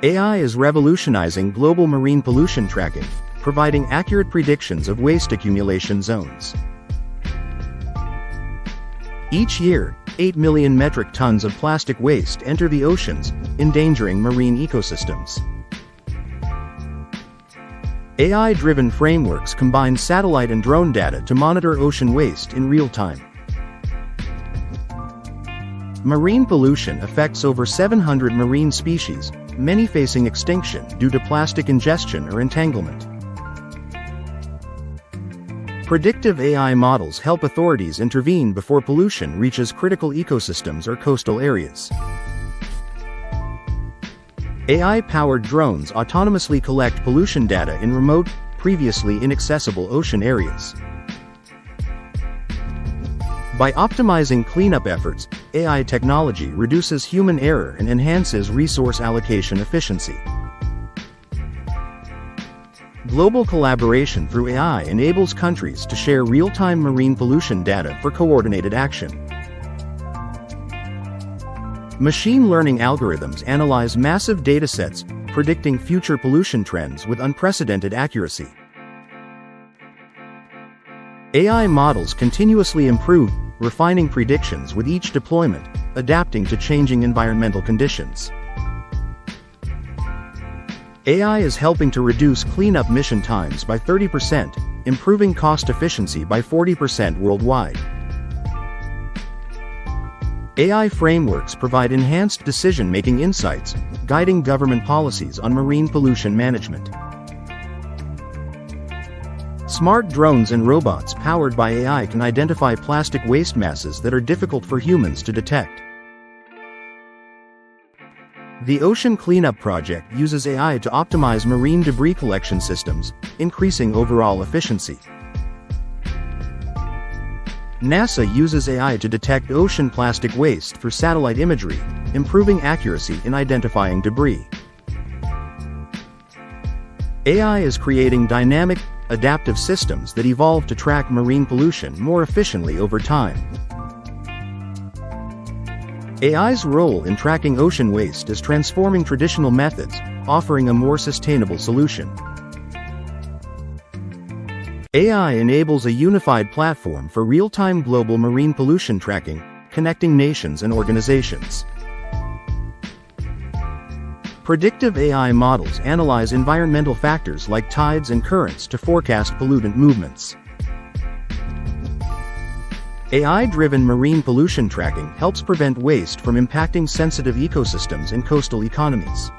AI is revolutionizing global marine pollution tracking, providing accurate predictions of waste accumulation zones. Each year, 8 million metric tons of plastic waste enter the oceans, endangering marine ecosystems. AI-driven frameworks combine satellite and drone data to monitor ocean waste in real time. Marine pollution affects over 700 marine species, many facing extinction due to plastic ingestion or entanglement. Predictive AI models help authorities intervene before pollution reaches critical ecosystems or coastal areas. AI-powered drones autonomously collect pollution data in remote, previously inaccessible ocean areas. By optimizing cleanup efforts, AI technology reduces human error and enhances resource allocation efficiency. Global collaboration through AI enables countries to share real-time marine pollution data for coordinated action. Machine learning algorithms analyze massive datasets, predicting future pollution trends with unprecedented accuracy. AI models continuously improve, refining predictions with each deployment, adapting to changing environmental conditions. AI is helping to reduce cleanup mission times by 30%, improving cost efficiency by 40% worldwide. AI frameworks provide enhanced decision-making insights, guiding government policies on marine pollution management. Smart drones and robots powered by AI can identify plastic waste masses that are difficult for humans to detect. The Ocean Cleanup Project uses AI to optimize marine debris collection systems, increasing overall efficiency. NASA uses AI to detect ocean plastic waste through satellite imagery, improving accuracy in identifying debris. AI is creating dynamic, adaptive systems that evolve to track marine pollution more efficiently over time. AI's role in tracking ocean waste is transforming traditional methods, offering a more sustainable solution. AI enables a unified platform for real-time global marine pollution tracking, connecting nations and organizations. Predictive AI models analyze environmental factors like tides and currents to forecast pollutant movements. AI-driven marine pollution tracking helps prevent waste from impacting sensitive ecosystems and coastal economies.